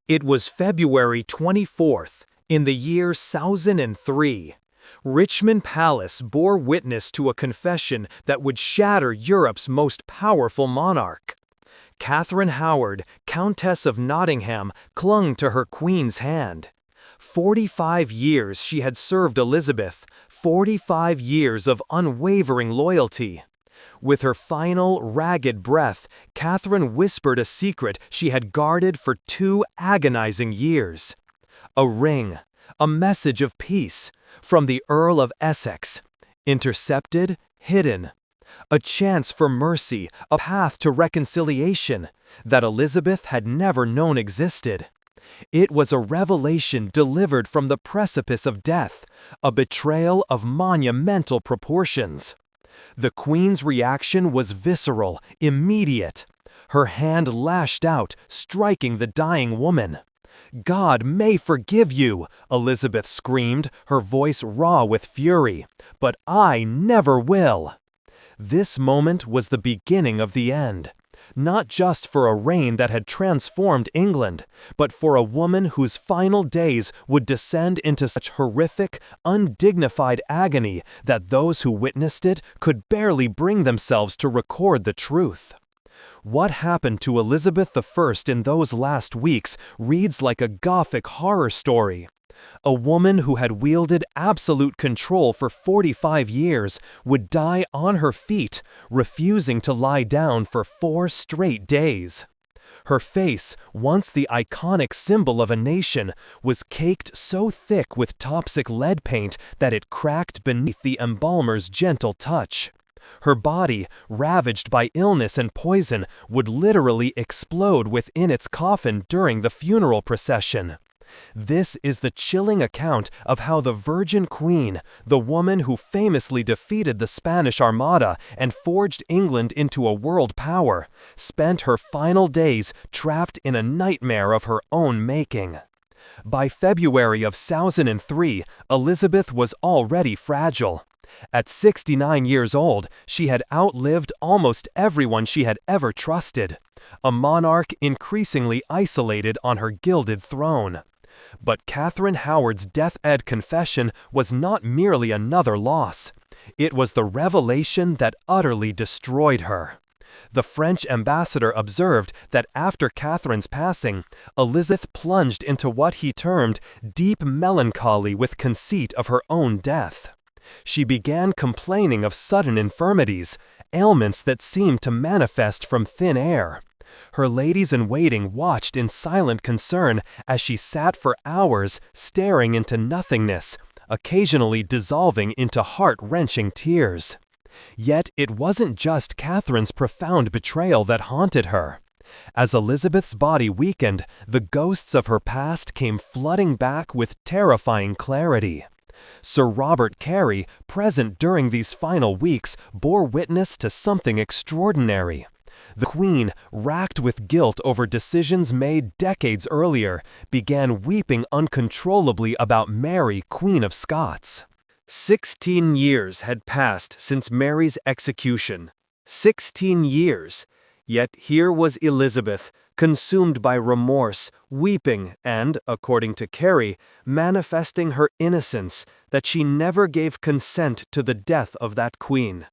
It was February 24th, in the year 1003. Richmond Palace bore witness to a confession that would shatter Europe's most powerful monarch. Catherine Howard, Countess of Nottingham, clung to her queen's hand. 45 years she had served Elizabeth, 45 years of unwavering loyalty. With her final, ragged breath, Catherine whispered a secret she had guarded for 2 agonizing years. A ring, a message of peace, from the Earl of Essex. Intercepted, hidden. A chance for mercy, a path to reconciliation, that Elizabeth had never known existed. It was a revelation delivered from the precipice of death, a betrayal of monumental proportions. The Queen's reaction was visceral, immediate. Her hand lashed out, striking the dying woman. "God may forgive you," Elizabeth screamed, her voice raw with fury, "but I never will." This moment was the beginning of the end. Not just for a reign that had transformed England, but for a woman whose final days would descend into such horrific, undignified agony that those who witnessed it could barely bring themselves to record the truth. What happened to Elizabeth I in those last weeks reads like a Gothic horror story. A woman who had wielded absolute control for 45 years would die on her feet, refusing to lie down for 4 straight days. Her face, once the iconic symbol of a nation, was caked so thick with toxic lead paint that it cracked beneath the embalmer's gentle touch. Her body, ravaged by illness and poison, would literally explode within its coffin during the funeral procession. This is the chilling account of how the Virgin Queen, the woman who famously defeated the Spanish Armada and forged England into a world power, spent her final days trapped in a nightmare of her own making. By February of 1003, Elizabeth was already fragile. At 69 years old, she had outlived almost everyone she had ever trusted, a monarch increasingly isolated on her gilded throne. But Catherine Howard's deathbed confession was not merely another loss. It was the revelation that utterly destroyed her. The French ambassador observed that after Catherine's passing, Elizabeth plunged into what he termed deep melancholy with conceit of her own death. She began complaining of sudden infirmities, ailments that seemed to manifest from thin air. Her ladies-in-waiting watched in silent concern as she sat for hours staring into nothingness, occasionally dissolving into heart-wrenching tears. Yet it wasn't just Catherine's profound betrayal that haunted her. As Elizabeth's body weakened, the ghosts of her past came flooding back with terrifying clarity. Sir Robert Carey, present during these final weeks, bore witness to something extraordinary. The Queen, racked with guilt over decisions made decades earlier, began weeping uncontrollably about Mary, Queen of Scots. 16 years had passed since Mary's execution. 16 years. Yet here was Elizabeth, consumed by remorse, weeping and, according to Carey, manifesting her innocence, that she never gave consent to the death of that queen.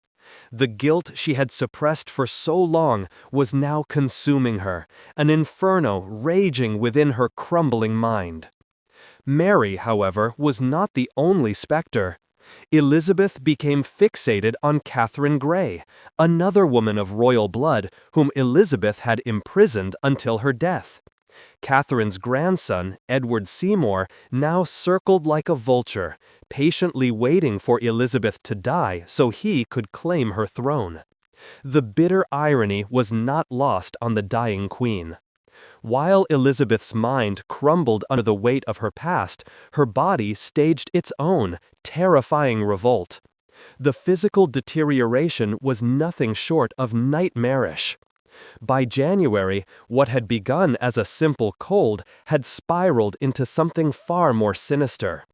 The guilt she had suppressed for so long was now consuming her, an inferno raging within her crumbling mind. Mary, however, was not the only specter. Elizabeth became fixated on Catherine Grey, another woman of royal blood whom Elizabeth had imprisoned until her death. Catherine's grandson, Edward Seymour, now circled like a vulture, patiently waiting for Elizabeth to die so he could claim her throne. The bitter irony was not lost on the dying queen. While Elizabeth's mind crumbled under the weight of her past, her body staged its own, terrifying revolt. The physical deterioration was nothing short of nightmarish. By January, what had begun as a simple cold had spiraled into something far more sinister.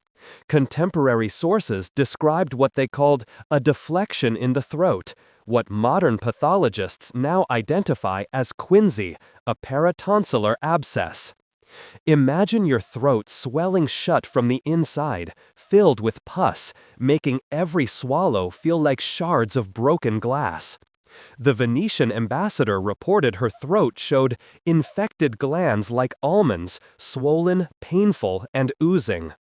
Contemporary sources described what they called a deflection in the throat, what modern pathologists now identify as quinsy, a paratonsillar abscess. Imagine your throat swelling shut from the inside, filled with pus, making every swallow feel like shards of broken glass. The Venetian ambassador reported her throat showed infected glands like almonds, swollen, painful, and oozing.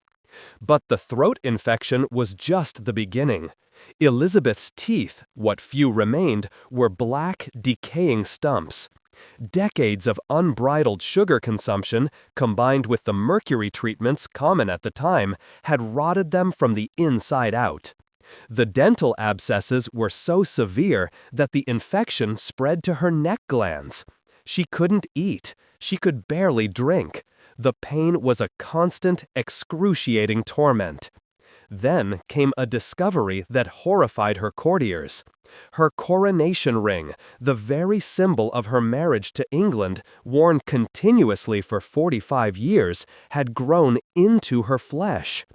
But the throat infection was just the beginning. Elizabeth's teeth, what few remained, were black, decaying stumps. Decades of unbridled sugar consumption, combined with the mercury treatments common at the time, had rotted them from the inside out. The dental abscesses were so severe that the infection spread to her neck glands. She couldn't eat. She could barely drink. The pain was a constant, excruciating torment. Then came a discovery that horrified her courtiers. Her coronation ring, the very symbol of her marriage to England, worn continuously for 45 years, had grown into her flesh.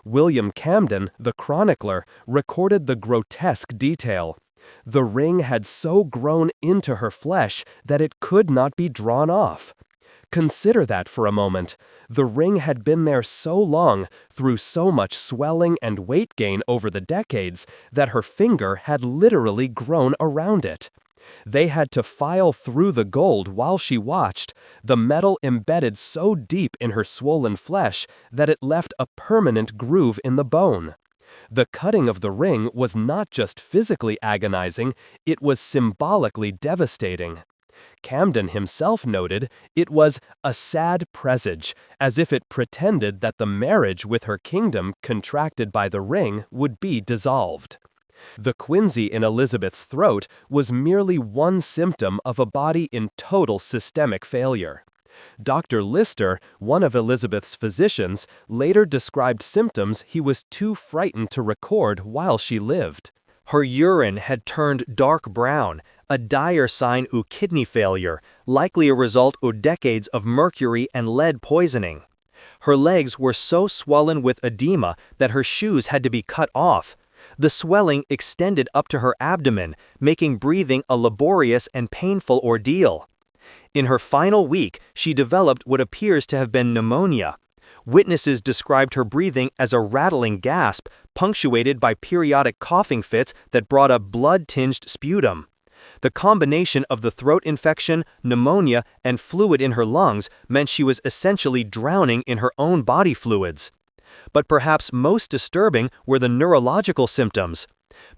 William Camden, the chronicler, recorded the grotesque detail. The ring had so grown into her flesh that it could not be drawn off. Consider that for a moment. The ring had been there so long, through so much swelling and weight gain over the decades, that her finger had literally grown around it. They had to file through the gold while she watched, the metal embedded so deep in her swollen flesh that it left a permanent groove in the bone. The cutting of the ring was not just physically agonizing, it was symbolically devastating. Camden himself noted it was a sad presage, as if it pretended that the marriage with her kingdom contracted by the ring would be dissolved. The quinsy in Elizabeth's throat was merely one symptom of a body in total systemic failure. Dr. Lister, one of Elizabeth's physicians, later described symptoms he was too frightened to record while she lived. Her urine had turned dark brown, a dire sign of kidney failure, likely a result of decades of mercury and lead poisoning. Her legs were so swollen with edema that her shoes had to be cut off. The swelling extended up to her abdomen, making breathing a laborious and painful ordeal. In her final week, she developed what appears to have been pneumonia. Witnesses described her breathing as a rattling gasp, punctuated by periodic coughing fits that brought up blood-tinged sputum. The combination of the throat infection, pneumonia, and fluid in her lungs meant she was essentially drowning in her own body fluids. But perhaps most disturbing were the neurological symptoms.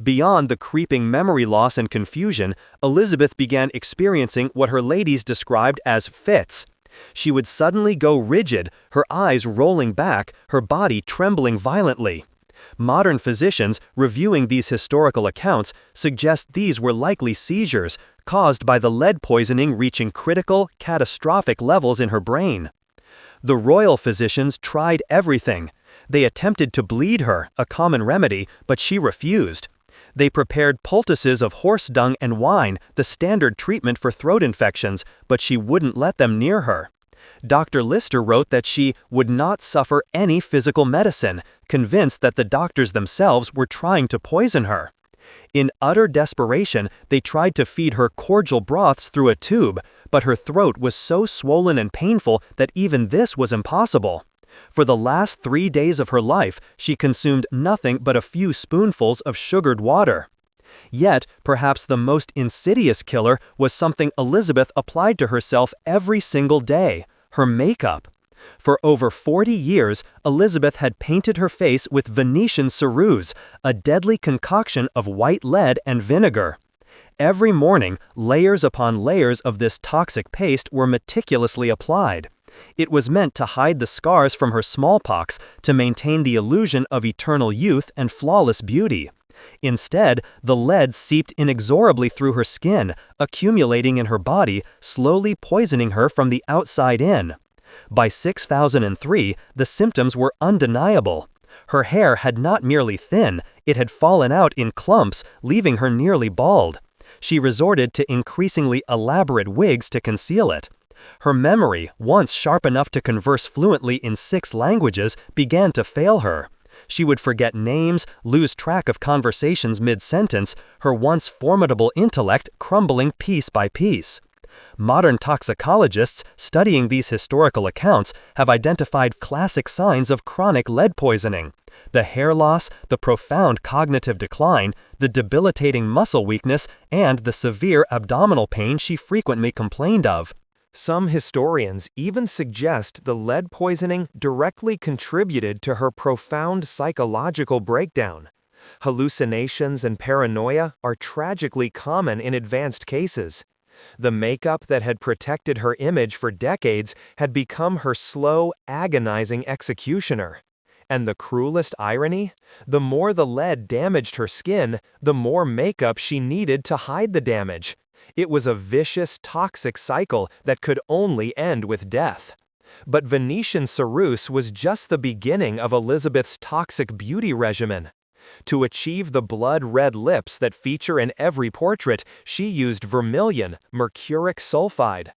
Beyond the creeping memory loss and confusion, Elizabeth began experiencing what her ladies described as fits. She would suddenly go rigid, her eyes rolling back, her body trembling violently. Modern physicians, reviewing these historical accounts, suggest these were likely seizures, caused by the lead poisoning reaching critical, catastrophic levels in her brain. The royal physicians tried everything. They attempted to bleed her, a common remedy, but she refused. They prepared poultices of horse dung and wine, the standard treatment for throat infections, but she wouldn't let them near her. Dr. Lister wrote that she would not suffer any physical medicine, convinced that the doctors themselves were trying to poison her. In utter desperation, they tried to feed her cordial broths through a tube, but her throat was so swollen and painful that even this was impossible. For the last 3 days of her life, she consumed nothing but a few spoonfuls of sugared water. Yet, perhaps the most insidious killer was something Elizabeth applied to herself every single day: her makeup. For over 40 years, Elizabeth had painted her face with Venetian ceruse, a deadly concoction of white lead and vinegar. Every morning, layers upon layers of this toxic paste were meticulously applied. It was meant to hide the scars from her smallpox, to maintain the illusion of eternal youth and flawless beauty. Instead, the lead seeped inexorably through her skin, accumulating in her body, slowly poisoning her from the outside in. By 6003, the symptoms were undeniable. Her hair had not merely thin, it had fallen out in clumps, leaving her nearly bald. She resorted to increasingly elaborate wigs to conceal it. Her memory, once sharp enough to converse fluently in 6 languages, began to fail her. She would forget names, lose track of conversations mid-sentence, her once formidable intellect crumbling piece by piece. Modern toxicologists studying these historical accounts have identified classic signs of chronic lead poisoning: the hair loss, the profound cognitive decline, the debilitating muscle weakness, and the severe abdominal pain she frequently complained of. Some historians even suggest the lead poisoning directly contributed to her profound psychological breakdown. Hallucinations and paranoia are tragically common in advanced cases. The makeup that had protected her image for decades had become her slow, agonizing executioner. And the cruelest irony? The more the lead damaged her skin, the more makeup she needed to hide the damage. It was a vicious, toxic cycle that could only end with death. But Venetian ceruse was just the beginning of Elizabeth's toxic beauty regimen. To achieve the blood-red lips that feature in every portrait, she used vermilion, mercuric sulfide.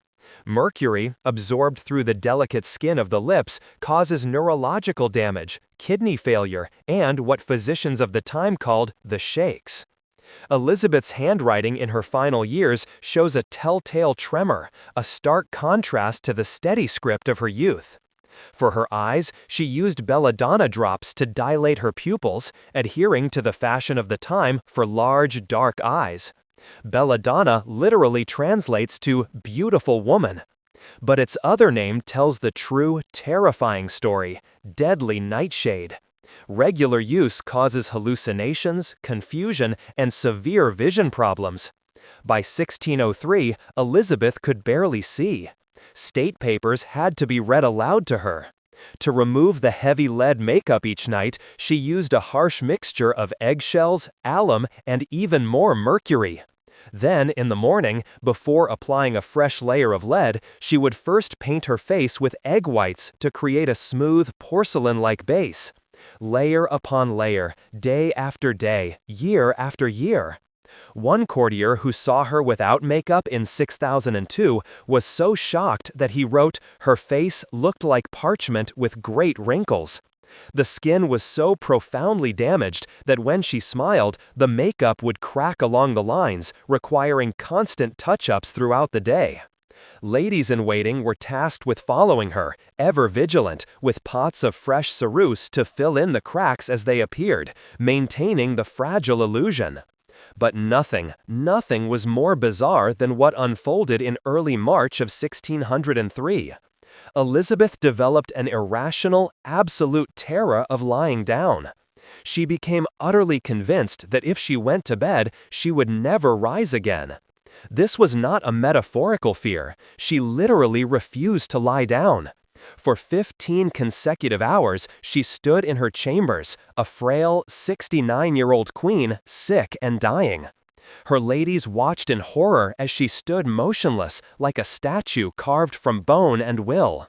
Mercury, absorbed through the delicate skin of the lips, causes neurological damage, kidney failure, and what physicians of the time called the shakes. Elizabeth's handwriting in her final years shows a telltale tremor, a stark contrast to the steady script of her youth. For her eyes, she used belladonna drops to dilate her pupils, adhering to the fashion of the time for large, dark eyes. Belladonna literally translates to beautiful woman. But its other name tells the true, terrifying story: deadly nightshade. Regular use causes hallucinations, confusion, and severe vision problems. By 1603, Elizabeth could barely see. State papers had to be read aloud to her. To remove the heavy lead makeup each night, she used a harsh mixture of eggshells, alum, and even more mercury. Then, in the morning, before applying a fresh layer of lead, she would first paint her face with egg whites to create a smooth, porcelain-like base. Layer upon layer, day after day, year after year. One courtier who saw her without makeup in 6002 was so shocked that he wrote, "Her face looked like parchment with great wrinkles." The skin was so profoundly damaged that when she smiled, the makeup would crack along the lines, requiring constant touch-ups throughout the day. Ladies-in-waiting were tasked with following her, ever vigilant, with pots of fresh ceruse to fill in the cracks as they appeared, maintaining the fragile illusion. But nothing was more bizarre than what unfolded in early March of 1603. Elizabeth developed an irrational, absolute terror of lying down. She became utterly convinced that if she went to bed, she would never rise again. This was not a metaphorical fear. She literally refused to lie down. For 15 consecutive hours, she stood in her chambers, a frail, 69-year-old queen, sick and dying. Her ladies watched in horror as she stood motionless, like a statue carved from bone and will.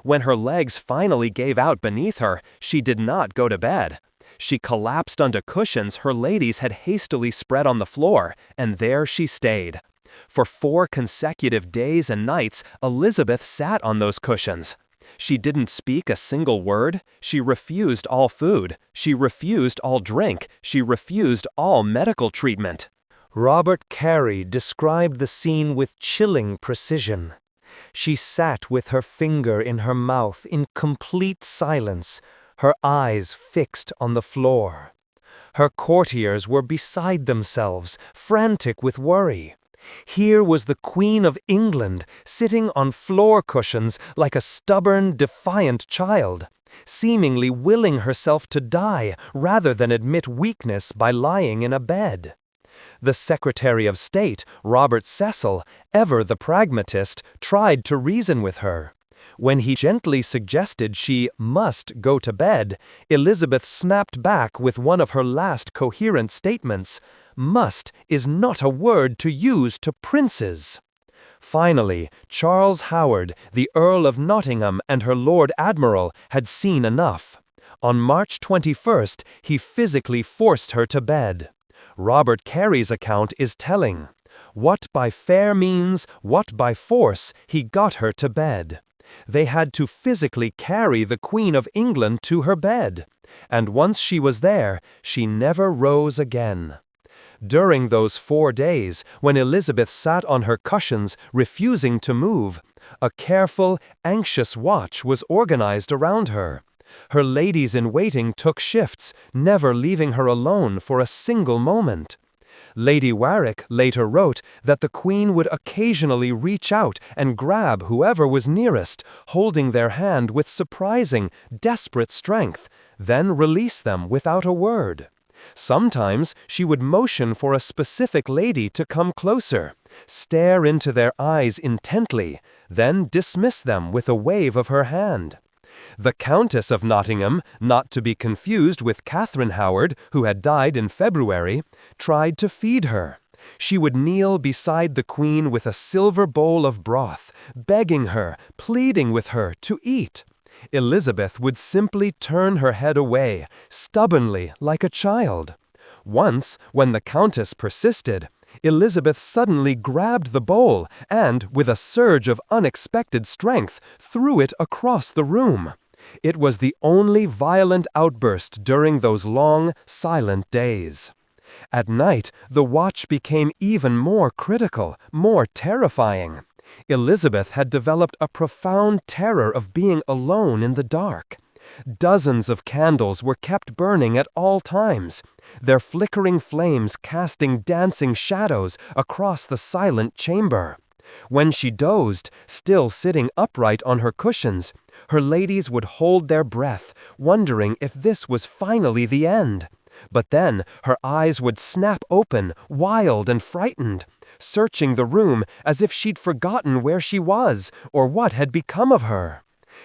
When her legs finally gave out beneath her, she did not go to bed. She collapsed onto cushions her ladies had hastily spread on the floor, and there she stayed. For 4 consecutive days and nights, Elizabeth sat on those cushions. She didn't speak a single word. She refused all food. She refused all drink. She refused all medical treatment. Robert Carey described the scene with chilling precision. She sat with her finger in her mouth in complete silence, her eyes fixed on the floor. Her courtiers were beside themselves, frantic with worry. Here was the Queen of England, sitting on floor cushions like a stubborn, defiant child, seemingly willing herself to die rather than admit weakness by lying in a bed. The Secretary of State, Robert Cecil, ever the pragmatist, tried to reason with her. When he gently suggested she must go to bed, Elizabeth snapped back with one of her last coherent statements: "Must is not a word to use to princes." Finally, Charles Howard, the Earl of Nottingham and her Lord Admiral, had seen enough. On March 21st, he physically forced her to bed. Robert Carey's account is telling. What by fair means, what by force, he got her to bed. They had to physically carry the Queen of England to her bed. And once she was there, she never rose again. During those 4 days, when Elizabeth sat on her cushions, refusing to move, a careful, anxious watch was organized around her. Her ladies-in-waiting took shifts, never leaving her alone for a single moment. Lady Warwick later wrote that the Queen would occasionally reach out and grab whoever was nearest, holding their hand with surprising, desperate strength, then release them without a word. Sometimes she would motion for a specific lady to come closer, stare into their eyes intently, then dismiss them with a wave of her hand. The Countess of Nottingham, not to be confused with Catherine Howard, who had died in February, tried to feed her. She would kneel beside the Queen with a silver bowl of broth, begging her, pleading with her to eat. Elizabeth would simply turn her head away, stubbornly, like a child. Once, when the Countess persisted, Elizabeth suddenly grabbed the bowl and, with a surge of unexpected strength, threw it across the room. It was the only violent outburst during those long, silent days. At night, the watch became even more critical, more terrifying. Elizabeth had developed a profound terror of being alone in the dark. Dozens of candles were kept burning at all times, their flickering flames casting dancing shadows across the silent chamber. When she dozed, still sitting upright on her cushions, her ladies would hold their breath, wondering if this was finally the end. But then her eyes would snap open, wild and frightened, searching the room as if she'd forgotten where she was or what had become of her.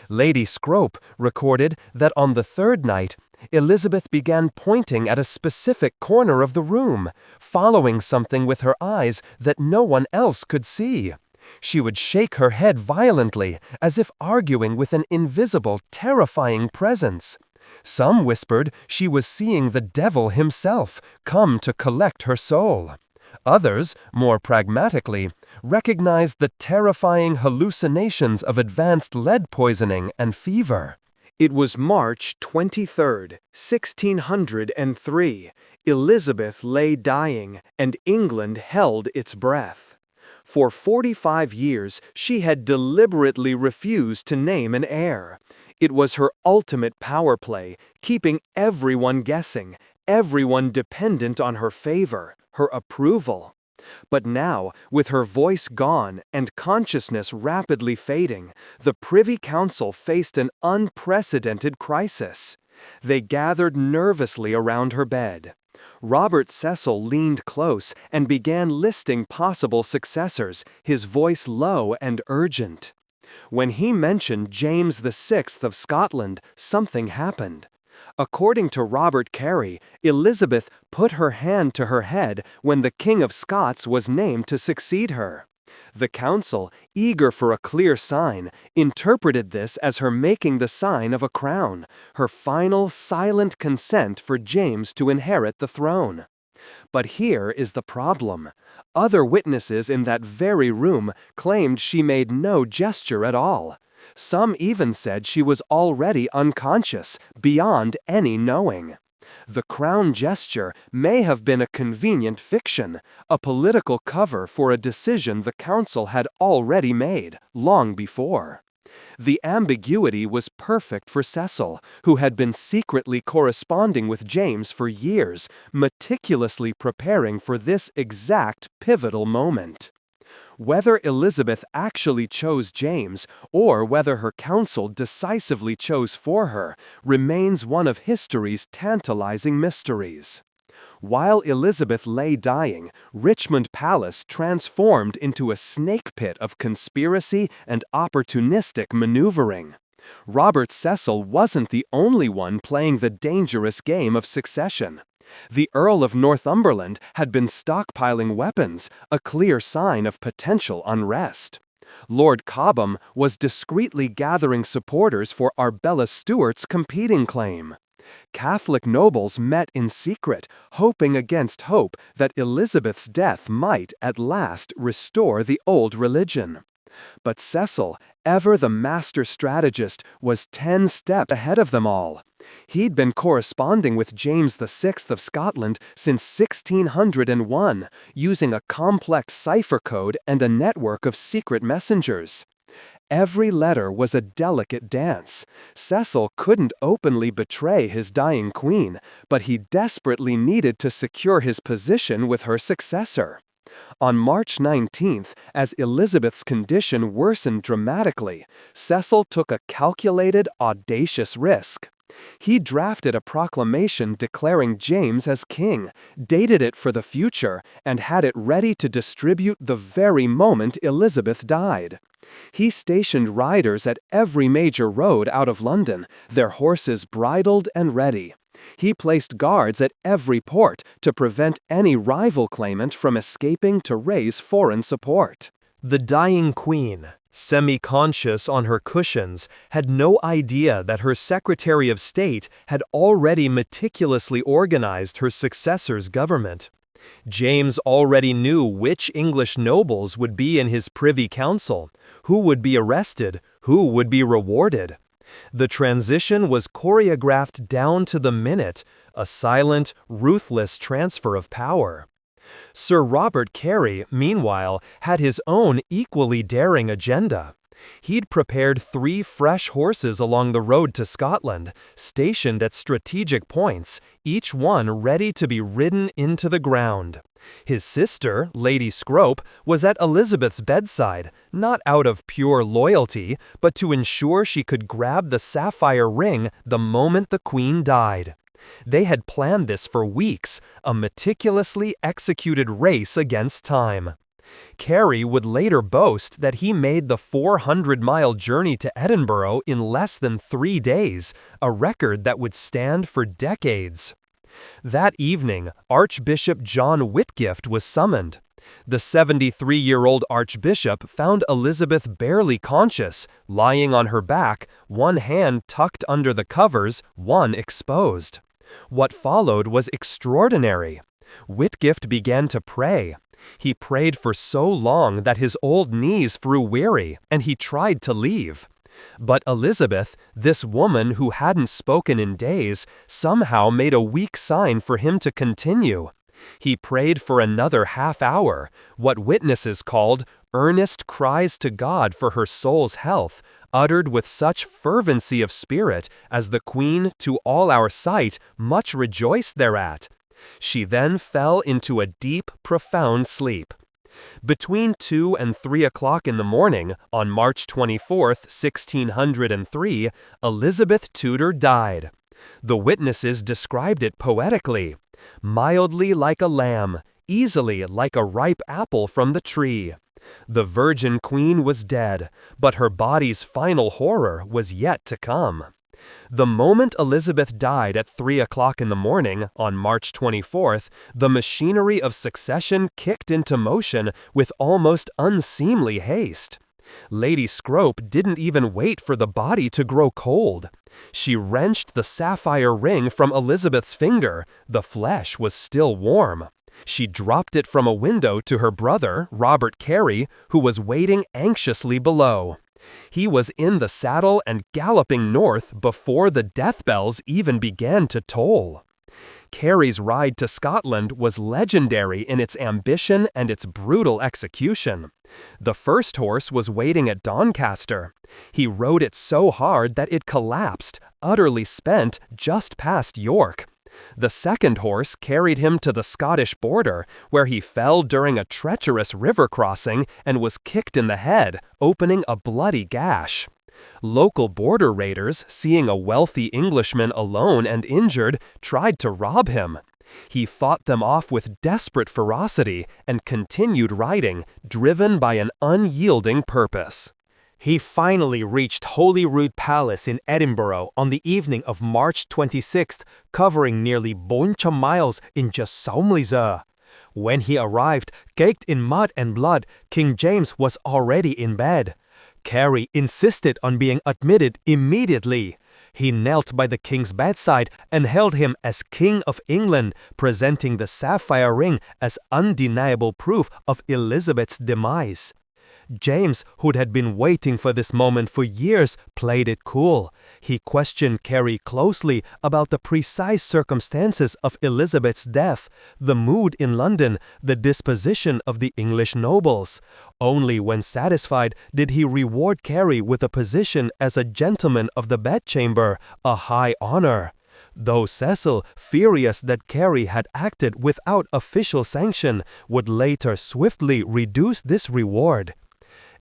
Lady Scrope recorded that on the 3rd night, Elizabeth began pointing at a specific corner of the room, following something with her eyes that no one else could see. She would shake her head violently, as if arguing with an invisible, terrifying presence. Some whispered she was seeing the devil himself come to collect her soul. Others, more pragmatically, recognized the terrifying hallucinations of advanced lead poisoning and fever. It was March 23, 1603. Elizabeth lay dying, and England held its breath. For 45 years, she had deliberately refused to name an heir. It was her ultimate power play, keeping everyone guessing, everyone dependent on her favor, her approval. But now, with her voice gone and consciousness rapidly fading, the Privy Council faced an unprecedented crisis. They gathered nervously around her bed. Robert Cecil leaned close and began listing possible successors, his voice low and urgent. When he mentioned James VI of Scotland, something happened. According to Robert Carey, Elizabeth put her hand to her head when the King of Scots was named to succeed her. The council, eager for a clear sign, interpreted this as her making the sign of a crown, her final silent consent for James to inherit the throne. But here is the problem. Other witnesses in that very room claimed she made no gesture at all. Some even said she was already unconscious, beyond any knowing. The crown gesture may have been a convenient fiction, a political cover for a decision the council had already made, long before. The ambiguity was perfect for Cecil, who had been secretly corresponding with James for years, meticulously preparing for this exact pivotal moment. Whether Elizabeth actually chose James, or whether her council decisively chose for her, remains one of history's tantalizing mysteries. While Elizabeth lay dying, Richmond Palace transformed into a snake pit of conspiracy and opportunistic maneuvering. Robert Cecil wasn't the only one playing the dangerous game of succession. The Earl of Northumberland had been stockpiling weapons, a clear sign of potential unrest. Lord Cobham was discreetly gathering supporters for Arbella Stuart's competing claim. Catholic nobles met in secret, hoping against hope that Elizabeth's death might, at last, restore the old religion. But Cecil, ever the master strategist, was 10 steps ahead of them all. He'd been corresponding with James VI of Scotland since 1601, using a complex cipher code and a network of secret messengers. Every letter was a delicate dance. Cecil couldn't openly betray his dying queen, but he desperately needed to secure his position with her successor. On March 19, as Elizabeth's condition worsened dramatically, Cecil took a calculated, audacious risk. He drafted a proclamation declaring James as king, dated it for the future, and had it ready to distribute the very moment Elizabeth died. He stationed riders at every major road out of London, their horses bridled and ready. He placed guards at every port to prevent any rival claimant from escaping to raise foreign support. The dying queen, semi-conscious on her cushions, had no idea that her Secretary of State had already meticulously organized her successor's government. James already knew which English nobles would be in his Privy Council, who would be arrested, who would be rewarded. The transition was choreographed down to the minute, a silent, ruthless transfer of power. Sir Robert Carey, meanwhile, had his own equally daring agenda. He'd prepared 3 fresh horses along the road to Scotland, stationed at strategic points, each one ready to be ridden into the ground. His sister, Lady Scrope, was at Elizabeth's bedside, not out of pure loyalty, but to ensure she could grab the sapphire ring the moment the Queen died. They had planned this for weeks, a meticulously executed race against time. Carey would later boast that he made the 400-mile journey to Edinburgh in less than 3 days, a record that would stand for decades. That evening, Archbishop John Whitgift was summoned. The 73-year-old archbishop found Elizabeth barely conscious, lying on her back, one hand tucked under the covers, one exposed. What followed was extraordinary. Whitgift began to pray. He prayed for so long that his old knees grew weary, and he tried to leave. But Elizabeth, this woman who hadn't spoken in days, somehow made a weak sign for him to continue. He prayed for another half-hour, what witnesses called earnest cries to God for her soul's health, uttered with such fervency of spirit as the Queen, to all our sight, much rejoiced thereat. She then fell into a deep, profound sleep. Between 2 and 3 o'clock in the morning, on March 24, 1603, Elizabeth Tudor died. The witnesses described it poetically. Mildly like a lamb, easily like a ripe apple from the tree. The Virgin Queen was dead, but her body's final horror was yet to come. The moment Elizabeth died at 3 o'clock in the morning, on March 24th, the machinery of succession kicked into motion with almost unseemly haste. Lady Scrope didn't even wait for the body to grow cold. She wrenched the sapphire ring from Elizabeth's finger. The flesh was still warm. She dropped it from a window to her brother, Robert Carey, who was waiting anxiously below. He was in the saddle and galloping north before the death bells even began to toll. Carey's ride to Scotland was legendary in its ambition and its brutal execution. The first horse was waiting at Doncaster. He rode it so hard that it collapsed, utterly spent, just past York. The second horse carried him to the Scottish border, where he fell during a treacherous river crossing and was kicked in the head, opening a bloody gash. Local border raiders, seeing a wealthy Englishman alone and injured, tried to rob him. He fought them off with desperate ferocity and continued riding, driven by an unyielding purpose. He finally reached Holyrood Palace in Edinburgh on the evening of March 26th, covering nearly 400 miles in just 60 giờ. When he arrived, caked in mud and blood, King James was already in bed. Carey insisted on being admitted immediately. He knelt by the king's bedside and hailed him as King of England, presenting the sapphire ring as undeniable proof of Elizabeth's demise. James, who had been waiting for this moment for years, played it cool. He questioned Carey closely about the precise circumstances of Elizabeth's death, the mood in London, the disposition of the English nobles. Only when satisfied did he reward Carey with a position as a gentleman of the bedchamber, a high honor. Though Cecil, furious that Carey had acted without official sanction, would later swiftly reduce this reward.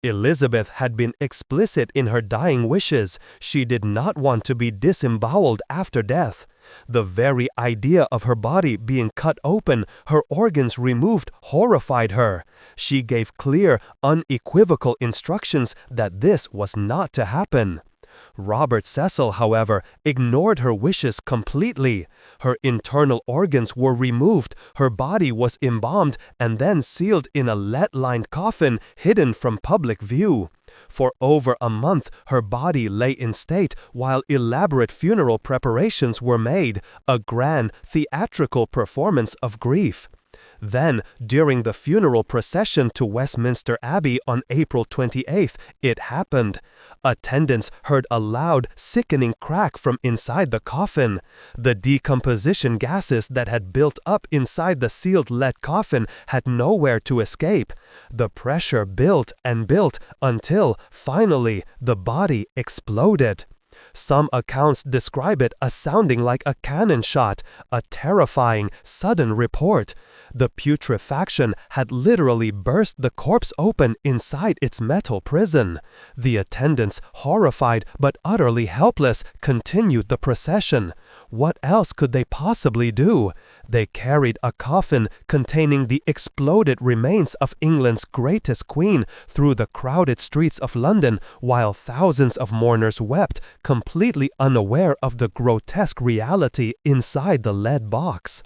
Elizabeth had been explicit in her dying wishes. She did not want to be disemboweled after death. The very idea of her body being cut open, her organs removed, horrified her. She gave clear, unequivocal instructions that this was not to happen. Robert Cecil, however, ignored her wishes completely. Her internal organs were removed, her body was embalmed, and then sealed in a lead-lined coffin hidden from public view. For over a month, her body lay in state while elaborate funeral preparations were made, a grand, theatrical performance of grief. Then, during the funeral procession to Westminster Abbey on April 28th, it happened. Attendants heard a loud, sickening crack from inside the coffin. The decomposition gases that had built up inside the sealed lead coffin had nowhere to escape. The pressure built and built until, finally, the body exploded. Some accounts describe it as sounding like a cannon shot, a terrifying, sudden report. The putrefaction had literally burst the corpse open inside its metal prison. The attendants, horrified but utterly helpless, continued the procession. What else could they possibly do? They carried a coffin containing the exploded remains of England's greatest queen through the crowded streets of London, while thousands of mourners wept, completely unaware of the grotesque reality inside the lead box.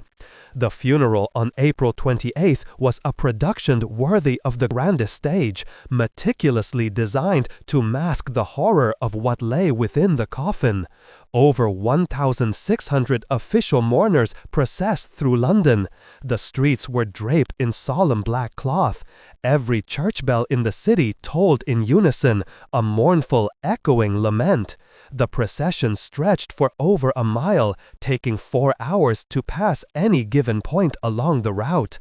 The funeral on April 28th was a production worthy of the grandest stage, meticulously designed to mask the horror of what lay within the coffin. Over 1,600 official mourners processed through London. The streets were draped in solemn black cloth. Every church bell in the city tolled in unison, a mournful, echoing lament. The procession stretched for over a mile, taking 4 hours to pass any given point along the route.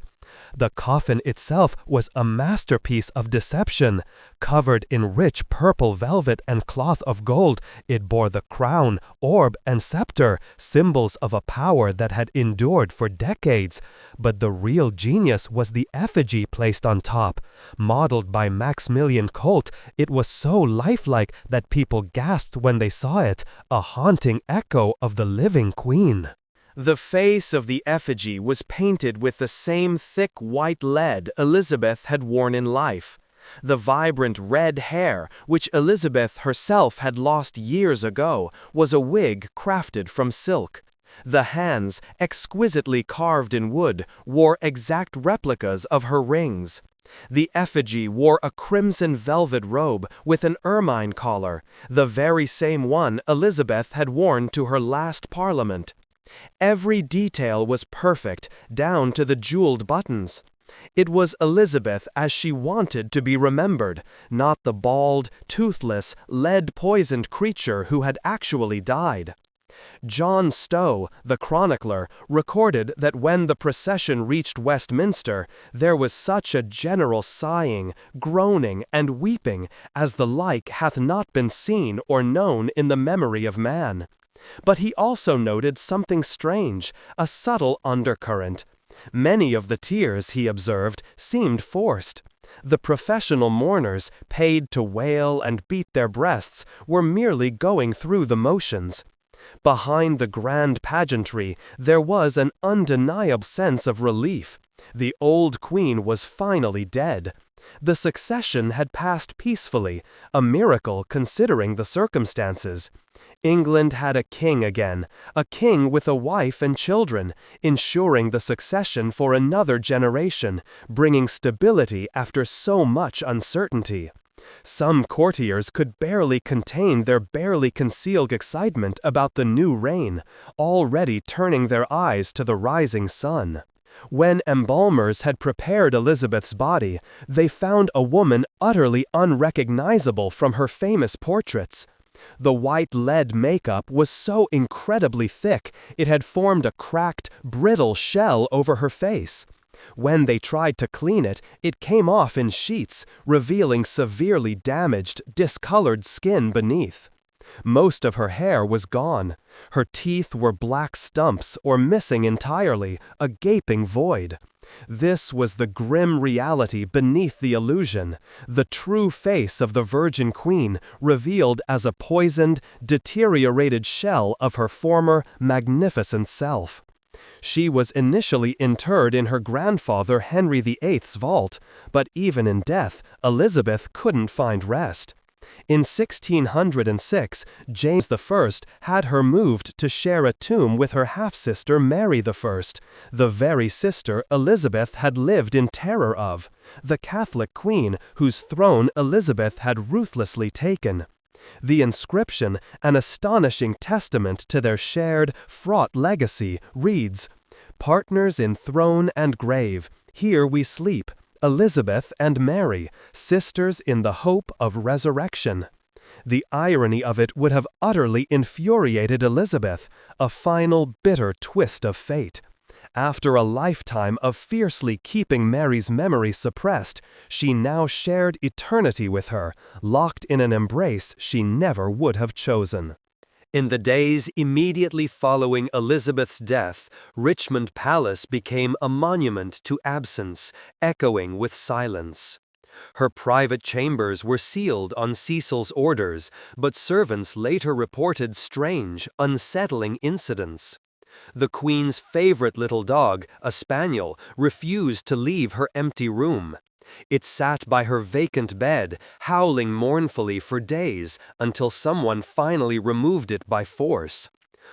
The coffin itself was a masterpiece of deception. Covered in rich purple velvet and cloth of gold, it bore the crown, orb, and scepter, symbols of a power that had endured for decades. But the real genius was the effigy placed on top. Modeled by Maximilian Colt, it was so lifelike that people gasped when they saw it, a haunting echo of the living queen. The face of the effigy was painted with the same thick white lead Elizabeth had worn in life. The vibrant red hair, which Elizabeth herself had lost years ago, was a wig crafted from silk. The hands, exquisitely carved in wood, wore exact replicas of her rings. The effigy wore a crimson velvet robe with an ermine collar, the very same one Elizabeth had worn to her last parliament. Every detail was perfect, down to the jeweled buttons. It was Elizabeth as she wanted to be remembered, not the bald, toothless, lead-poisoned creature who had actually died. John Stowe, the chronicler, recorded that when the procession reached Westminster, there was such a general sighing, groaning, and weeping, as the like hath not been seen or known in the memory of man. But he also noted something strange, a subtle undercurrent. Many of the tears, he observed, seemed forced. The professional mourners, paid to wail and beat their breasts, were merely going through the motions. Behind the grand pageantry, there was an undeniable sense of relief. The old queen was finally dead. The succession had passed peacefully, a miracle considering the circumstances. England had a king again, a king with a wife and children, ensuring the succession for another generation, bringing stability after so much uncertainty. Some courtiers could barely contain their barely concealed excitement about the new reign, already turning their eyes to the rising sun. When embalmers had prepared Elizabeth's body, they found a woman utterly unrecognizable from her famous portraits. The white lead makeup was so incredibly thick, it had formed a cracked, brittle shell over her face. When they tried to clean it, it came off in sheets, revealing severely damaged, discolored skin beneath. Most of her hair was gone. Her teeth were black stumps or missing entirely, a gaping void. This was the grim reality beneath the illusion, the true face of the Virgin Queen revealed as a poisoned, deteriorated shell of her former, magnificent self. She was initially interred in her grandfather Henry VIII's vault, but even in death, Elizabeth couldn't find rest. In 1606, James I had her moved to share a tomb with her half-sister Mary I, the very sister Elizabeth had lived in terror of, the Catholic queen whose throne Elizabeth had ruthlessly taken. The inscription, an astonishing testament to their shared, fraught legacy, reads, "Partners in throne and grave, here we sleep, Elizabeth and Mary, sisters in the hope of resurrection." The irony of it would have utterly infuriated Elizabeth, a final bitter twist of fate. After a lifetime of fiercely keeping Mary's memory suppressed, she now shared eternity with her, locked in an embrace she never would have chosen. In the days immediately following Elizabeth's death, Richmond Palace became a monument to absence, echoing with silence. Her private chambers were sealed on Cecil's orders, but servants later reported strange, unsettling incidents. The Queen's favorite little dog, a spaniel, refused to leave her empty room. It sat by her vacant bed, howling mournfully for days until someone finally removed it by force.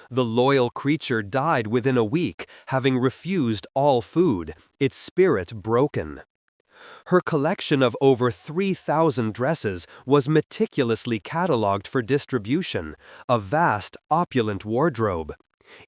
The loyal creature died within a week, having refused all food, its spirit broken. Her collection of over 3,000 dresses was meticulously catalogued for distribution, a vast, opulent wardrobe.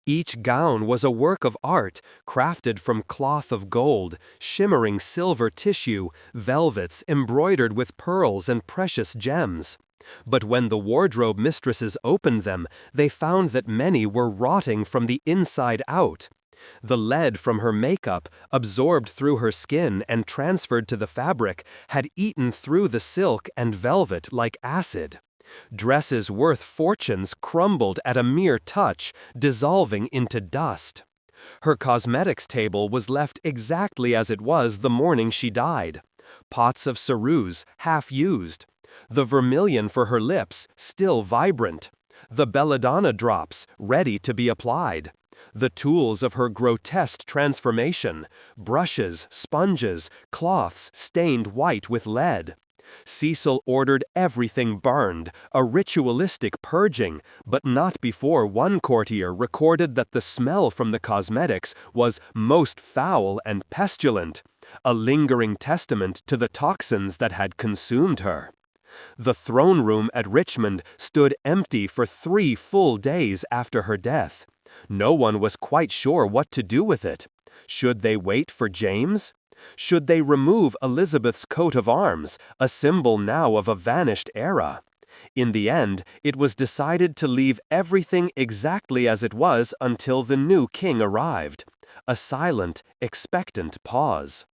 Each gown was a work of art, crafted from cloth of gold, shimmering silver tissue, velvets embroidered with pearls and precious gems. But when the wardrobe mistresses opened them, they found that many were rotting from the inside out. The lead from her makeup, absorbed through her skin and transferred to the fabric, had eaten through the silk and velvet like acid. Dresses worth fortunes crumbled at a mere touch, dissolving into dust. Her cosmetics table was left exactly as it was the morning she died. Pots of ceruse, half used. The vermilion for her lips, still vibrant. The belladonna drops, ready to be applied. The tools of her grotesque transformation, brushes, sponges, cloths stained white with lead. Cecil ordered everything burned, a ritualistic purging, but not before one courtier recorded that the smell from the cosmetics was most foul and pestilent, a lingering testament to the toxins that had consumed her. The throne room at Richmond stood empty for 3 full days after her death. No one was quite sure what to do with it. Should they wait for James? Should they remove Elizabeth's coat of arms, a symbol now of a vanished era? In the end, it was decided to leave everything exactly as it was until the new king arrived. A silent, expectant pause.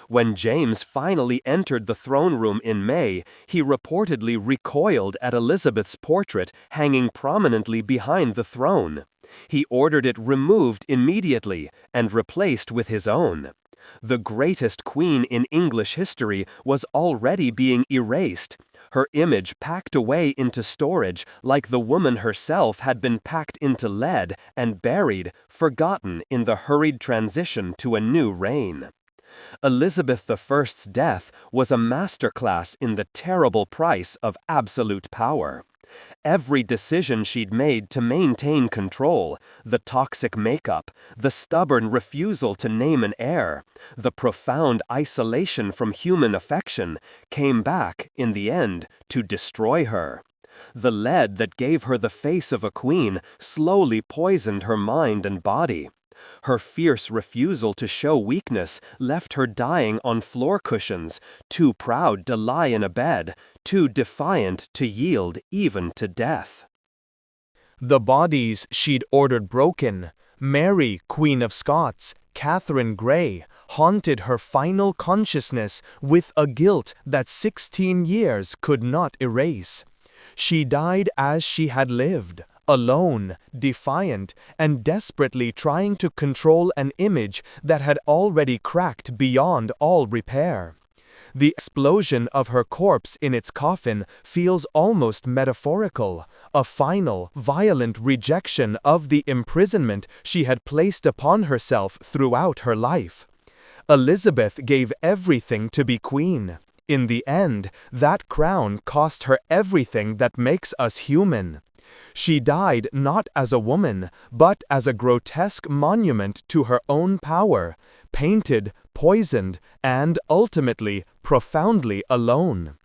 When James finally entered the throne room in May, he reportedly recoiled at Elizabeth's portrait hanging prominently behind the throne. He ordered it removed immediately and replaced with his own. The greatest queen in English history was already being erased, her image packed away into storage like the woman herself had been packed into lead and buried, forgotten in the hurried transition to a new reign. Elizabeth I's death was a masterclass in the terrible price of absolute power. Every decision she'd made to maintain control, the toxic makeup, the stubborn refusal to name an heir, the profound isolation from human affection, came back, in the end, to destroy her. The lead that gave her the face of a queen slowly poisoned her mind and body. Her fierce refusal to show weakness left her dying on floor cushions, too proud to lie in a bed, too defiant to yield even to death. The bodies she'd ordered broken, Mary, Queen of Scots, Catherine Grey, haunted her final consciousness with a guilt that 16 years could not erase. She died as she had lived, alone, defiant, and desperately trying to control an image that had already cracked beyond all repair. The explosion of her corpse in its coffin feels almost metaphorical, a final, violent rejection of the imprisonment she had placed upon herself throughout her life. Elizabeth gave everything to be queen. In the end, that crown cost her everything that makes us human. She died not as a woman, but as a grotesque monument to her own power, painted, poisoned, and, ultimately, profoundly alone.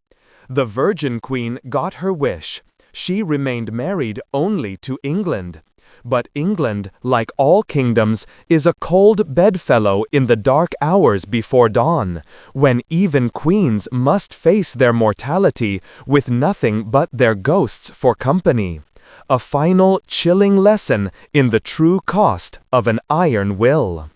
The Virgin Queen got her wish. She remained married only to England. But England, like all kingdoms, is a cold bedfellow in the dark hours before dawn, when even queens must face their mortality with nothing but their ghosts for company. A final, chilling lesson in the true cost of an iron will.